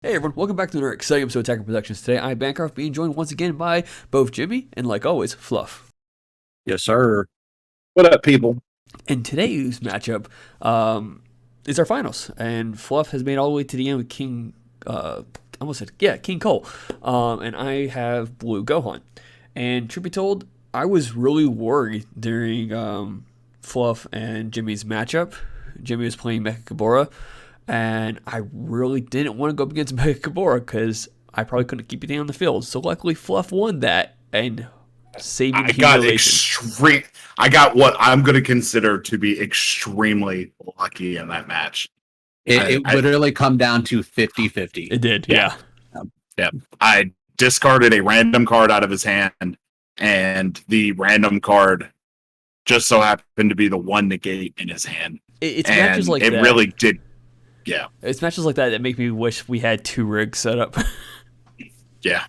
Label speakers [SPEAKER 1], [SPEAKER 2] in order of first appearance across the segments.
[SPEAKER 1] Hey everyone, welcome back to another exciting episode of Attacker Productions. Today I'm Bancroft, being joined once again by both Jimmy and, like always, Fluff.
[SPEAKER 2] Yes, sir. What up, people?
[SPEAKER 1] And today's matchup is our finals, and Fluff has made all the way to the end with King, I almost said, yeah, King Cole, and I have Blue Gohan. And truth be told, I was really worried during Fluff and Jimmy's matchup. Jimmy was playing Mecha Kabora, and I really didn't want to go up against Mecha Kabora because I probably couldn't keep it on the field. So luckily, Fluff won that and saved me the
[SPEAKER 2] I got
[SPEAKER 1] humiliation.
[SPEAKER 2] extreme. I got what I'm going to consider to be extremely lucky in that match.
[SPEAKER 3] It literally come down to 50-50.
[SPEAKER 1] It did,
[SPEAKER 2] Yeah,
[SPEAKER 1] yeah.
[SPEAKER 2] yeah. I discarded a random card out of his hand, and the random card just so happened to be the one negate in his hand.
[SPEAKER 1] It's
[SPEAKER 2] And
[SPEAKER 1] matches like
[SPEAKER 2] it
[SPEAKER 1] that.
[SPEAKER 2] really did. Yeah,
[SPEAKER 1] It's matches like that that make me wish we had two rigs set up.
[SPEAKER 2] yeah.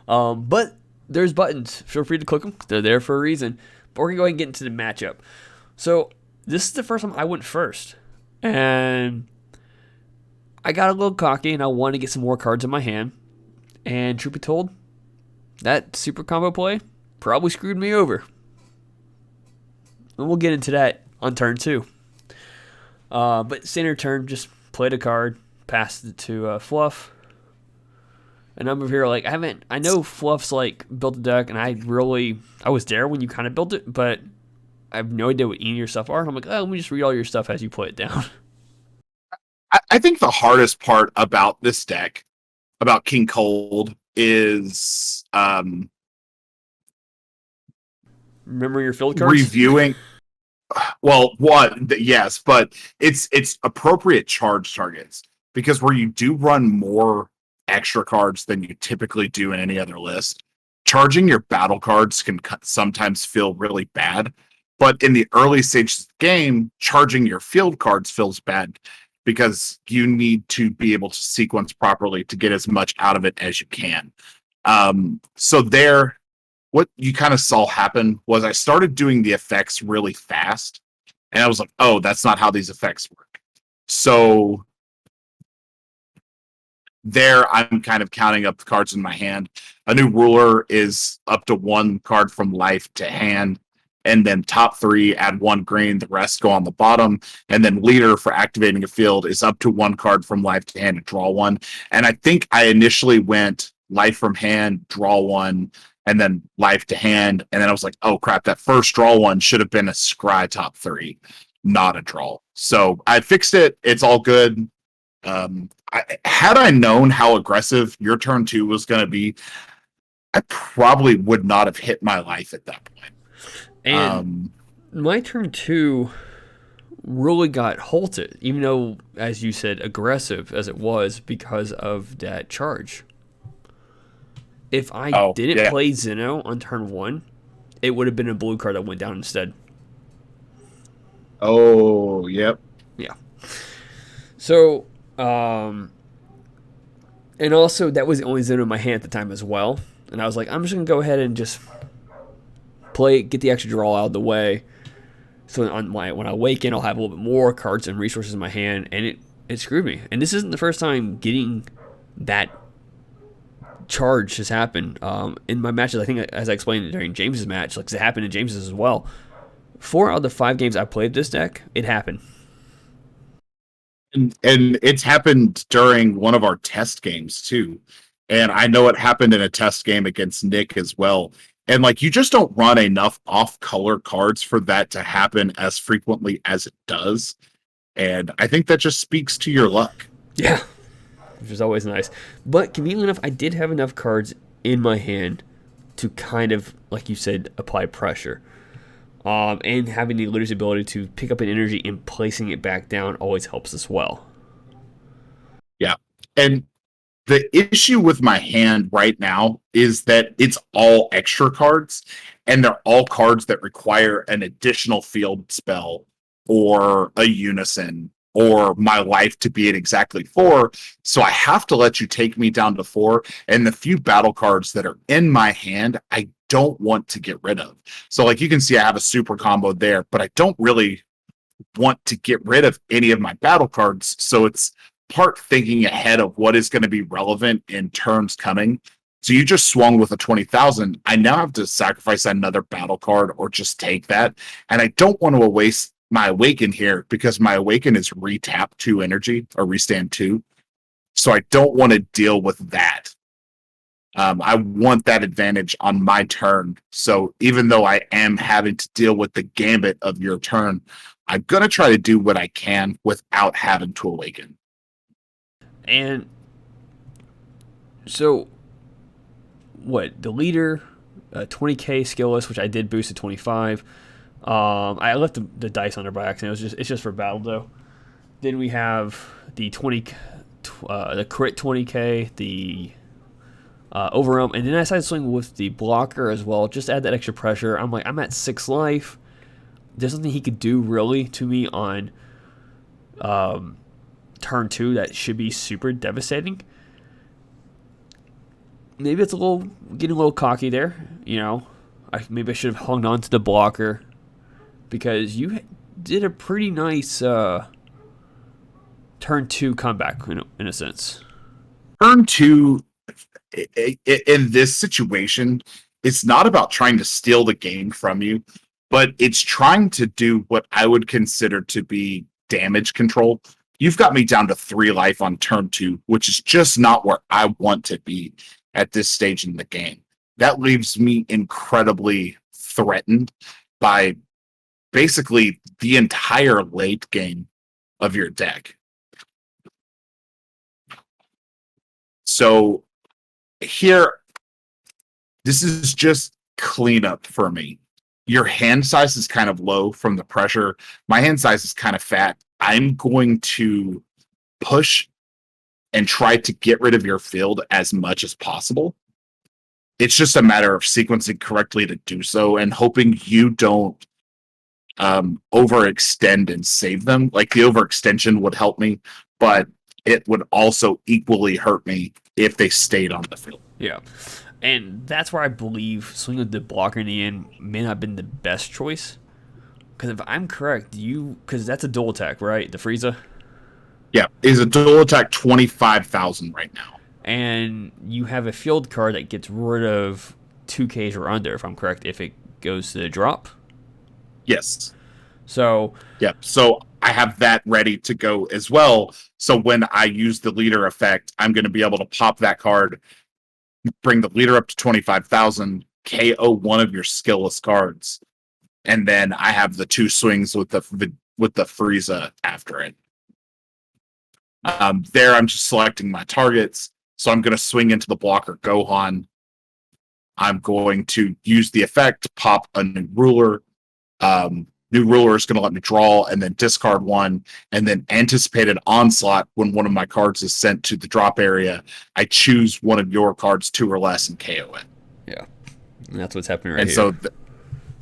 [SPEAKER 1] But there's buttons. Feel free to click them. They're there for a reason. But we're going to go ahead and get into the matchup. So this is the first time I went first. And I got a little cocky and I wanted to get some more cards in my hand. And truth be told, that super combo play probably screwed me over. And we'll get into that on turn two. But standard turn, just played a card, passed it to Fluff. And I'm over here like I know Fluff's like built a deck, and I was there when you kind of built it, but I have no idea what any of your stuff are. And I'm like, oh, let me just read all your stuff as you play it down.
[SPEAKER 2] I think the hardest part about this deck, about King Cold, is
[SPEAKER 1] Remember your field cards?
[SPEAKER 2] reviewing. Well, yes, but it's appropriate charge targets, because where you do run more extra cards than you typically do in any other list, charging your battle cards can sometimes feel really bad. But in the early stages of the game, charging your field cards feels bad because you need to be able to sequence properly to get as much out of it as you can. So there, what you kind of saw happen was I started doing the effects really fast, and I was like, oh, that's not how these effects work. So there, I'm kind of counting up the cards in my hand. A new ruler is up to one card from life to hand, and then top three add one green, the rest go on the bottom. And then leader for activating a field is up to one card from life to hand to draw one. And I think I initially went life from hand, draw one, and then life to hand. And then I was like, oh crap, that first draw one should have been a scry top 3, not a draw. So I fixed it. It's all good. Had I known how aggressive your turn 2 was going to be, I probably would not have hit my life at that point.
[SPEAKER 1] And my turn two really got halted, even though, as you said, aggressive as it was because of that charge. If I didn't play Zeno on turn one, it would have been a blue card that went down instead.
[SPEAKER 2] Oh, yep.
[SPEAKER 1] Yeah. So, and also that was the only Zeno in my hand at the time as well. And I was like, I'm just gonna go ahead and just get the extra draw out of the way. So when I awaken, I'll have a little bit more cards and resources in my hand, and it screwed me. And this isn't the first time getting that charge has happened in my matches. I think, as I explained during James's match, like it happened in James's as well. 4 out of the 5 games I played this deck, it happened.
[SPEAKER 2] And it's happened during one of our test games too. And I know it happened in a test game against Nick as well. And like, you just don't run enough off color cards for that to happen as frequently as it does. And I think that just speaks to your luck.
[SPEAKER 1] Yeah, which is always nice. But conveniently enough, I did have enough cards in my hand to kind of, like you said, apply pressure. And having the leader's ability to pick up an energy and placing it back down always helps as well.
[SPEAKER 2] Yeah. And the issue with my hand right now is that it's all extra cards, and they're all cards that require an additional field spell or a unison or my life to be at exactly 4. So I have to let you take me down to 4. And the few battle cards that are in my hand, I don't want to get rid of. So like you can see, I have a super combo there, but I don't really want to get rid of any of my battle cards. So it's part thinking ahead of what is going to be relevant in turns coming. So you just swung with a 20,000. I now have to sacrifice another battle card or just take that. And I don't want to waste my Awaken here because my Awaken is retap 2 energy or restand 2. So I don't want to deal with that. I want that advantage on my turn. So even though I am having to deal with the gambit of your turn, I'm going to try to do what I can without having to Awaken.
[SPEAKER 1] And so, what, the leader, 20k skillless, which I did boost to 25. I left the dice on there by accident. It's just for battle though. Then we have the the crit 20k, the overwhelm, and then I decided to swing with the blocker as well, just to add that extra pressure. I'm at 6 life. There's nothing he could do really to me on turn 2 that should be super devastating. Maybe it's getting a little cocky there, maybe I should have hung on to the blocker because you did a pretty nice turn 2 comeback in a sense.
[SPEAKER 2] Turn 2 in this situation, it's not about trying to steal the game from you, but it's trying to do what I would consider to be damage control. You've got me down to 3 life on turn 2, which is just not where I want to be at this stage in the game. That leaves me incredibly threatened by basically the entire late game of your deck. So here, this is just cleanup for me. Your hand size is kind of low from the pressure. My hand size is kind of fat. I'm going to push and try to get rid of your field as much as possible. It's just a matter of sequencing correctly to do so and hoping you don't overextend and save them. Like the overextension would help me, but it would also equally hurt me if they stayed on the field.
[SPEAKER 1] Yeah. And that's where I believe swinging the blocker in the end may not have been the best choice. Because if I'm correct, because that's a dual attack, right? The Frieza?
[SPEAKER 2] Yeah, is a dual attack 25,000 right now.
[SPEAKER 1] And you have a field card that gets rid of 2Ks or under, if I'm correct, if it goes to the drop.
[SPEAKER 2] Yes.
[SPEAKER 1] So.
[SPEAKER 2] Yeah, so I have that ready to go as well. So when I use the leader effect, I'm going to be able to pop that card, bring the leader up to 25,000, KO one of your skillless cards, and then I have the 2 swings with the Frieza after it. There, I'm just selecting my targets. So I'm going to swing into the blocker Gohan. I'm going to use the effect, pop a new ruler. New ruler is going to let me draw and then discard 1, and then anticipated onslaught when one of my cards is sent to the drop area. I choose one of your cards 2 or less and KO it.
[SPEAKER 1] Yeah, and that's what's happening right
[SPEAKER 2] and
[SPEAKER 1] here.
[SPEAKER 2] And so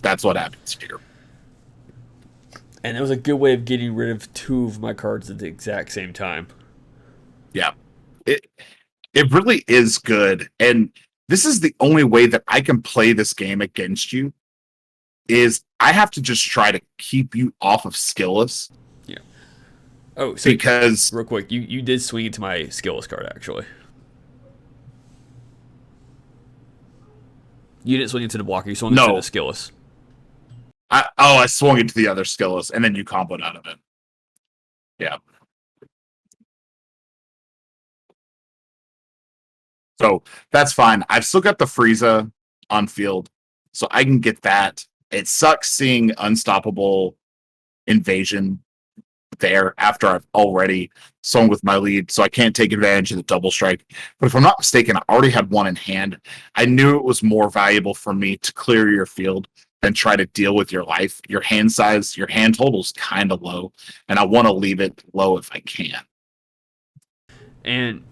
[SPEAKER 2] that's what happens here.
[SPEAKER 1] And it was a good way of getting rid of 2 of my cards at the exact same time.
[SPEAKER 2] Yeah, it really is good. And this is the only way that I can play this game against you is I have to just try to keep you off of skillless.
[SPEAKER 1] Yeah. Oh, so
[SPEAKER 2] because
[SPEAKER 1] real quick, you did swing into my skillless card actually. You didn't swing into the blocker. You swung into the skillless.
[SPEAKER 2] I swung into the other skillless, and then you comboed out of it. Yeah. So that's fine. I've still got the Frieza on field, so I can get that. It sucks seeing Unstoppable Invasion there after I've already swung with my lead, so I can't take advantage of the double strike. But if I'm not mistaken, I already had 1 in hand. I knew it was more valuable for me to clear your field than try to deal with your life. Your hand size, your hand total is kind of low, and I want to leave it low if I can.
[SPEAKER 1] And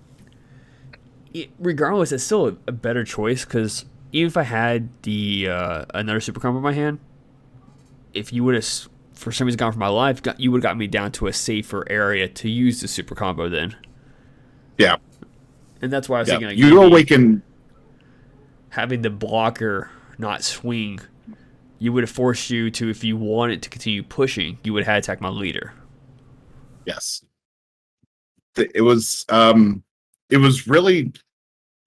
[SPEAKER 1] regardless, it's still a better choice because even if I had the another super combo in my hand, if you would have for some reason gone for my life, you would have got me down to a safer area to use the super combo then.
[SPEAKER 2] Yeah.
[SPEAKER 1] And that's why I was thinking, like,
[SPEAKER 2] you awaken
[SPEAKER 1] having the blocker not swing, you would have forced you to, if you wanted to continue pushing, you would have had to attack my leader.
[SPEAKER 2] Yes. it was really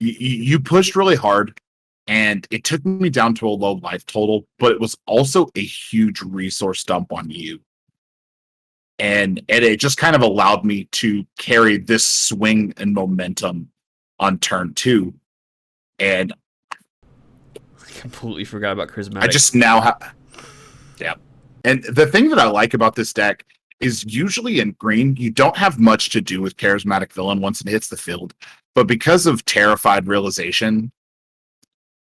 [SPEAKER 2] you pushed really hard, and it took me down to a low life total, but it was also a huge resource dump on you. And it just kind of allowed me to carry this swing and momentum on turn 2. And
[SPEAKER 1] I completely forgot about charismatic.
[SPEAKER 2] I just now have, yeah. And the thing that I like about this deck is usually in green, you don't have much to do with charismatic villain once it hits the field. But because of terrified realization,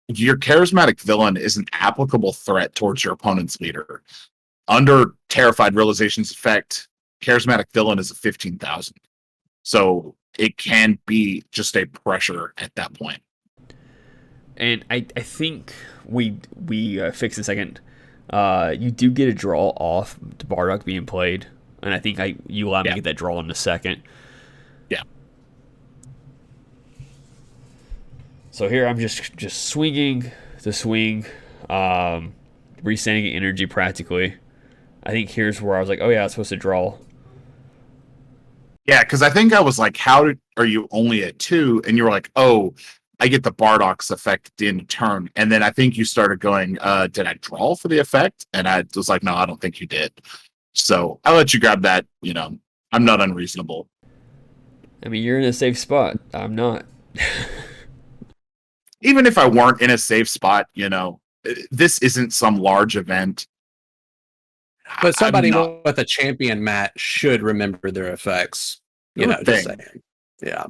[SPEAKER 2] your charismatic villain is an applicable threat towards your opponent's leader. Under terrified realization's effect, charismatic villain is a 15,000. So it can be just a pressure at that point.
[SPEAKER 1] And I think we fix the second. You do get a draw off to Bardock being played, and I think you allow me to get that draw in the second.
[SPEAKER 2] Yeah.
[SPEAKER 1] So here I'm just swinging the swing, resending energy practically. I think here's where I was like, oh yeah, I was supposed to draw.
[SPEAKER 2] Yeah, because I think I was like, are you only at 2? And you were like, oh, I get the Bardock's effect in turn. And then I think you started going, did I draw for the effect? And I was like, no, I don't think you did. So I'll let you grab that. I'm not unreasonable.
[SPEAKER 1] I mean, you're in a safe spot. I'm not.
[SPEAKER 2] Even if I weren't in a safe spot, this isn't some large event.
[SPEAKER 3] But somebody with a champion mat should remember their effects. Just saying. Yeah.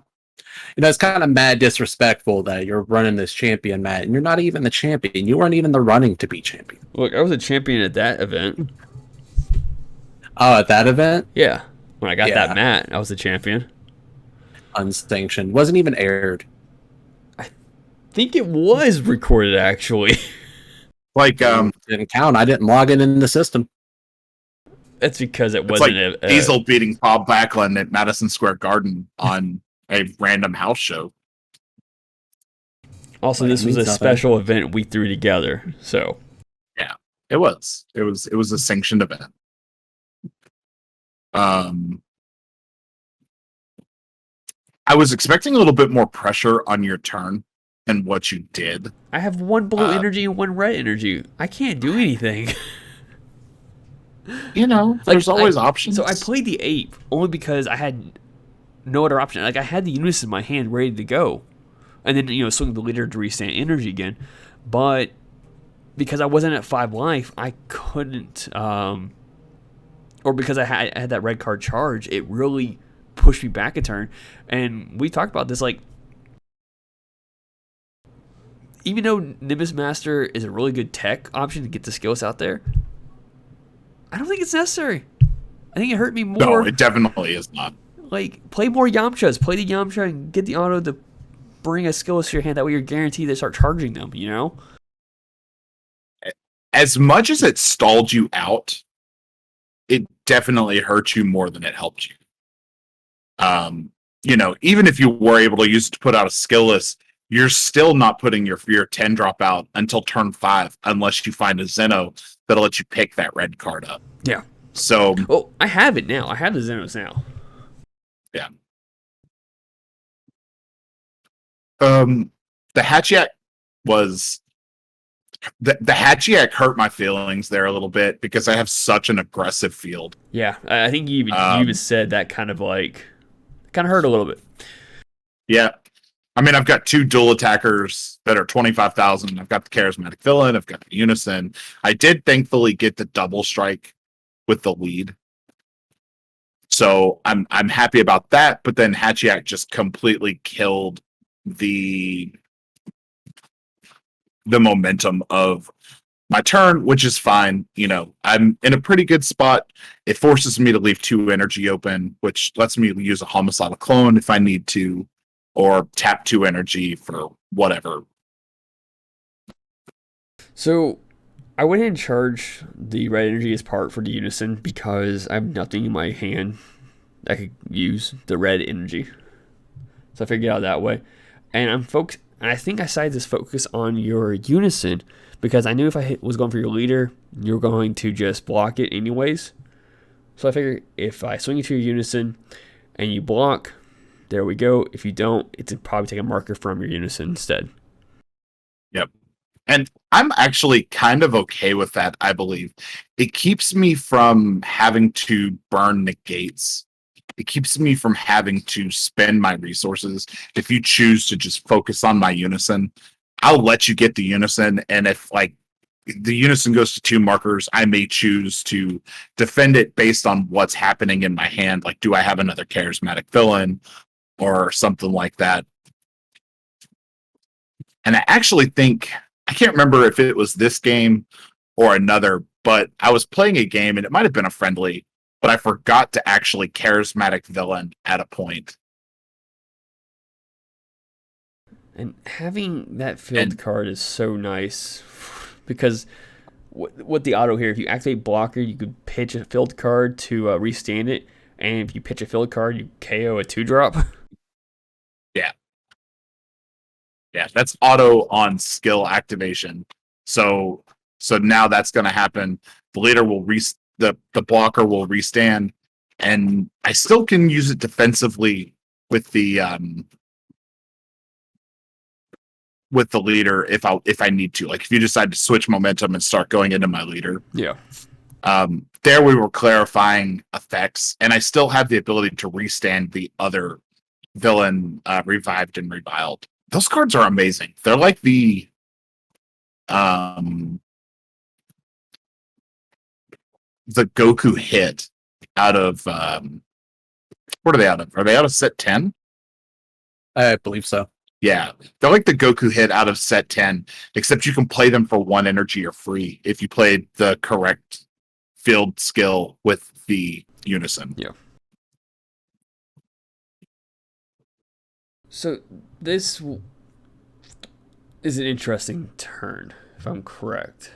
[SPEAKER 3] It's kind of mad disrespectful that you're running this champion mat and you're not even the champion. You weren't even the running to be champion.
[SPEAKER 1] Look, I was a champion at that event.
[SPEAKER 3] Oh, at that event?
[SPEAKER 1] Yeah. When I got that mat, I was the champion.
[SPEAKER 3] Unsanctioned. Wasn't even aired.
[SPEAKER 1] I think it was recorded, actually.
[SPEAKER 3] Didn't count. I didn't log it in the system.
[SPEAKER 1] That's because it wasn't
[SPEAKER 2] like Diesel beating Bob Backlund at Madison Square Garden on a random house show.
[SPEAKER 1] Also, this was a special event we threw together, so
[SPEAKER 2] yeah, it was a sanctioned event. I was expecting a little bit more pressure on your turn than what you did.
[SPEAKER 1] I have one blue energy and one red energy. I can't do anything.
[SPEAKER 2] There's always options.
[SPEAKER 1] So I played the ape only because I had no other option. Like, I had the unison in my hand ready to go, and then swing the leader to restand energy again. But because I wasn't at 5 life, I couldn't. Or because I had that red card charge, it really pushed me back a turn. And we talked about this, like, even though Nimbus Master is a really good tech option to get the skills out there, I don't think it's necessary. I think it hurt me more.
[SPEAKER 2] No, it definitely is not.
[SPEAKER 1] Like, play more Yamchas. Play the Yamcha and get the auto to bring a skill to your hand. That way you're guaranteed to start charging them,
[SPEAKER 2] As much as it stalled you out, it definitely hurt you more than it helped you. Even if you were able to use it to put out a skill list, you're still not putting your 10 drop out until turn 5 unless you find a Zeno that'll let you pick that red card up.
[SPEAKER 1] Yeah.
[SPEAKER 2] So...
[SPEAKER 1] Oh, I have it now. I have the Zenos now.
[SPEAKER 2] Yeah. The Hatchiyak was... The Hatchiyak hurt my feelings there a little bit because I have such an aggressive field.
[SPEAKER 1] Yeah, I think you even said that kind of hurt a little bit.
[SPEAKER 2] Yeah. I mean, I've got 2 dual attackers that are 25,000. I've got the charismatic villain. I've got the unison. I did thankfully get the double strike with the lead, so I'm happy about that. But then Hatchiyak just completely killed the momentum of my turn, which is fine. I'm in a pretty good spot. It forces me to leave 2 energy open, which lets me use a homicidal clone if I need to, or tap 2 energy for whatever.
[SPEAKER 1] So I went ahead and charged the red energy as part for the unison because I have nothing in my hand that could use the red energy. So I figured it out that way. And I think I decided to focus on your unison because I knew if I was going for your leader, you're going to just block it anyways. So I figured if I swing it to your unison and you block, there we go. If you don't, it's probably take a marker from your unison instead.
[SPEAKER 2] Yep. And I'm actually kind of okay with that, I believe. It keeps me from having to burn negates. It keeps me from having to spend my resources. If you choose to just focus on my unison, I'll let you get the unison. And if like the unison goes to 2 markers, I may choose to defend it based on what's happening in my hand. Like, do I have another charismatic villain or something like that? And I actually think, I can't remember if it was this game or another, but I was playing a game and it might have been a friendly, but I forgot to actually charismatic villain at a point.
[SPEAKER 1] And having that field card is so nice because with the auto here, if you activate blocker, you could pitch a field card to restand it. And if you pitch a field card, you KO a 2-drop.
[SPEAKER 2] Yeah. Yeah, that's auto on skill activation. So now that's going to happen. The leader will the blocker will restand, and I still can use it defensively with the leader if I need to. Like if you decide to switch momentum and start going into my leader.
[SPEAKER 1] Yeah.
[SPEAKER 2] There we were clarifying effects, and I still have the ability to restand the other villain revived and reviled. Those cards are amazing. They're like the Goku hit out of what are they out of? Are they out of set 10?
[SPEAKER 3] I believe so.
[SPEAKER 2] Yeah. They're like the Goku hit out of set 10, except you can play them for 1 energy or free if you played the correct field skill with the unison.
[SPEAKER 1] Yeah. So this is an interesting turn, if I'm correct.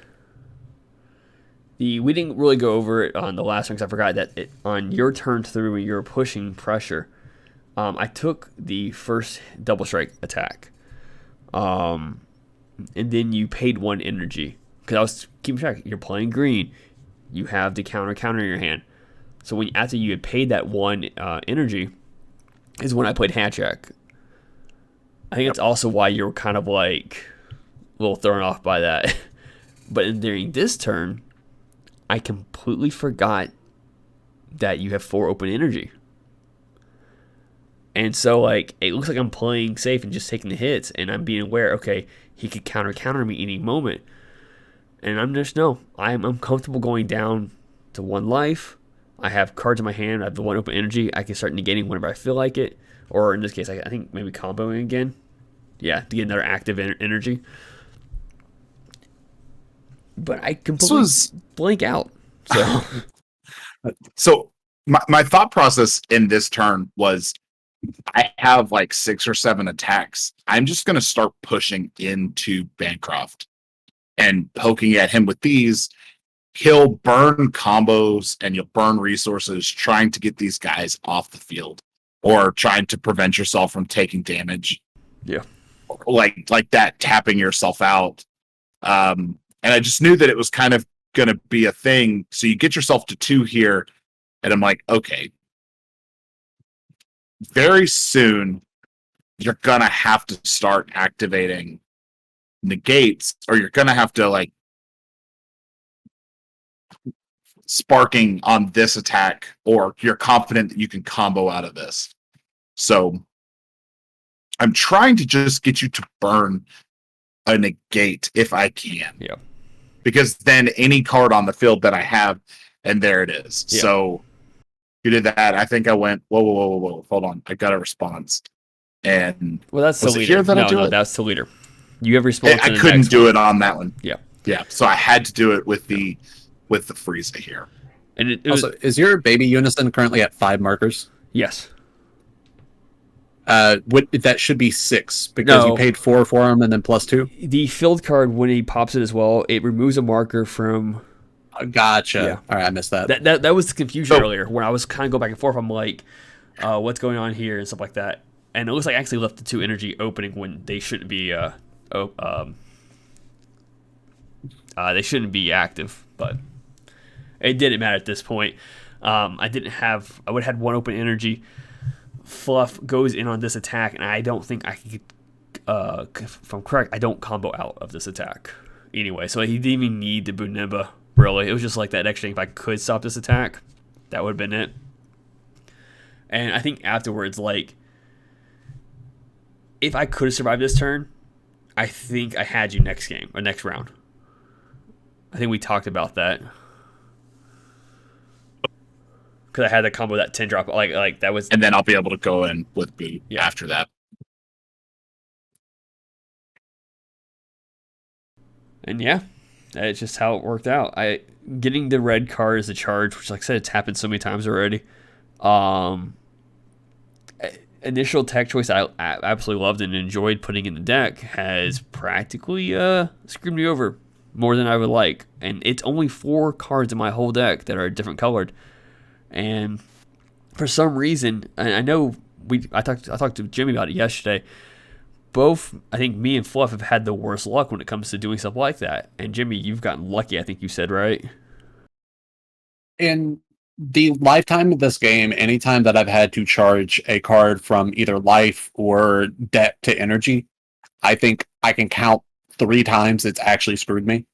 [SPEAKER 1] We didn't really go over it on the last one because I forgot that on your turn through when you were pushing pressure, I took the first double strike attack, and then you paid 1 energy because I was keeping track. You're playing green, you have the counter in your hand. So after you had paid that 1 energy, is when I played hat check. I think that's also why you were kind of like a little thrown off by that. But during this turn, I completely forgot that you have 4 open energy. And so like it looks like I'm playing safe and just taking the hits, and I'm being aware, okay, he could counter me any moment. And I'm comfortable going down to 1 life. I have cards in my hand, I have the 1 open energy, I can start negating whenever I feel like it. Or in this case, I think maybe comboing again. Yeah, to get another active energy. But I completely blank out.
[SPEAKER 2] So my thought process in this turn was I have like 6 or 7 attacks. I'm just going to start pushing into Bancroft and poking at him with these. He'll burn combos and you'll burn resources trying to get these guys off the field or trying to prevent yourself from taking damage.
[SPEAKER 1] Yeah.
[SPEAKER 2] Like that, tapping yourself out. And I just knew that it was kind of going to be a thing. So you get yourself to 2 here, and I'm like, okay, very soon you're going to have to start activating negates, or you're going to have to like sparking on this attack, or you're confident that you can combo out of this. So I'm trying to just get you to burn a negate if I can.
[SPEAKER 1] Yeah.
[SPEAKER 2] Because then any card on the field that I have, and there it is.
[SPEAKER 1] Yeah.
[SPEAKER 2] So you did that. I think I went, whoa. Hold on. I got a response. And
[SPEAKER 1] well, that's the leader. No, that's the leader. You have response.
[SPEAKER 2] I couldn't do it on that one.
[SPEAKER 1] Yeah.
[SPEAKER 2] Yeah. So I had to do it with the Frieza here.
[SPEAKER 1] And it
[SPEAKER 3] also, is your baby unison currently at 5 markers?
[SPEAKER 1] Yes.
[SPEAKER 3] That should be 6 because you paid 4 for him and then +2.
[SPEAKER 1] The field card, when he pops it as well, it removes a marker from.
[SPEAKER 3] Gotcha.
[SPEAKER 1] Yeah.
[SPEAKER 3] All right, I missed that.
[SPEAKER 1] That was the confusion earlier when I was kind of going back and forth. I'm like, what's going on here and stuff like that. And it looks like I actually left the 2 energy opening when they shouldn't be. They shouldn't be active, but it didn't matter at this point. I would have had 1 open energy. Fluff goes in on this attack, and I don't think I could, if I'm correct, I don't combo out of this attack. Anyway, so he didn't even need the Bunimba, really. It was just like that extra thing. If I could stop this attack, that would have been it. And I think afterwards, like, if I could have survived this turn, I think I had you next game, or next round. I think we talked about that. Because I had the combo that 10 drop, like that was...
[SPEAKER 2] And then I'll be able to go in with B after that.
[SPEAKER 1] And yeah, that's just how it worked out. Getting the red card as a charge, which, like I said, it's happened so many times already. Initial tech choice I absolutely loved and enjoyed putting in the deck has practically screwed me over more than I would like. And it's only 4 cards in my whole deck that are different colored. And for some reason, and I know I talked to Jimmy about it yesterday. Both, I think me and Fluff have had the worst luck when it comes to doing stuff like that. And Jimmy, you've gotten lucky, I think you said, right?
[SPEAKER 3] In the lifetime of this game, anytime that I've had to charge a card from either life or debt to energy, I think I can count 3 times it's actually screwed me.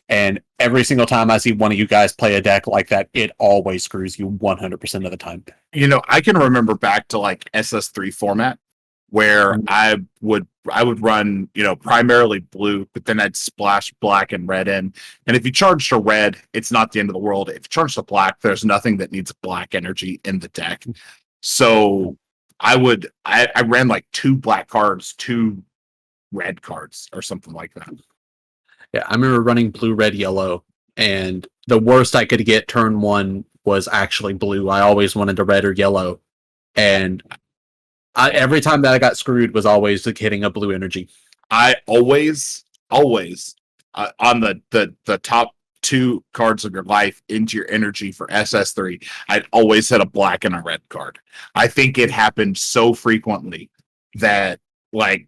[SPEAKER 3] And every single time I see one of you guys play a deck like that, it always screws you 100% of the time.
[SPEAKER 2] You know, I can remember back to like SS3 format where I would run, you know, primarily blue, but then I'd splash black and red in. And if you charge to red, it's not the end of the world. If you charge to black, there's nothing that needs black energy in the deck. So I ran like 2 black cards, 2 red cards, or something like that.
[SPEAKER 3] Yeah, I remember running blue, red, yellow, and the worst I could get turn 1 was actually blue. I always wanted to red or yellow, and every time that I got screwed was always like hitting a blue energy.
[SPEAKER 2] I always on the top 2 cards of your life into your energy for SS3, I'd always hit a black and a red card. I think it happened so frequently that, like,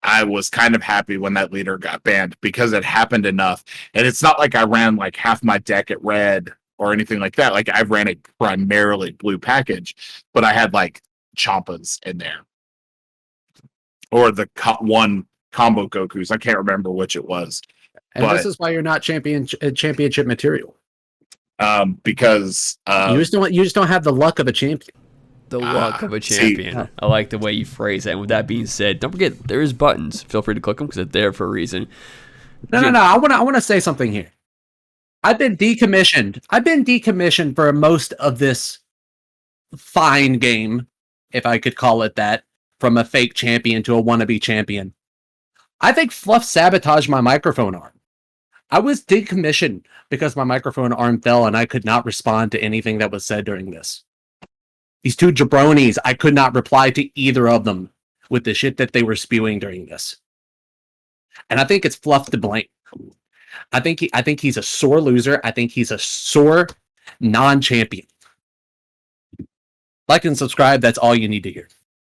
[SPEAKER 2] I was kind of happy when that leader got banned because it happened enough. And it's not like I ran like half my deck at red or anything like that. Like, I ran a primarily blue package, but I had like Champas in there. Or the one combo Gokus. I can't remember which it was.
[SPEAKER 3] And this is why you're not championship material.
[SPEAKER 2] Because
[SPEAKER 3] you just don't have the luck of a champion.
[SPEAKER 1] The luck of a champion. I like the way you phrase that. And with that being said, don't forget there is buttons. Feel free to click them because they're there for a reason.
[SPEAKER 3] No. I want to say something here. I've been decommissioned for most of this fine game, if I could call it that, from a fake champion to a wannabe champion. I think Fluff sabotaged my microphone arm. I was decommissioned because my microphone arm fell and I could not respond to anything that was said during this. These 2 jabronis, I could not reply to either of them with the shit that they were spewing during this. And I think it's Fluff to blame. I think he's a sore loser. I think he's a sore non-champion. Like and subscribe, that's all you need to hear.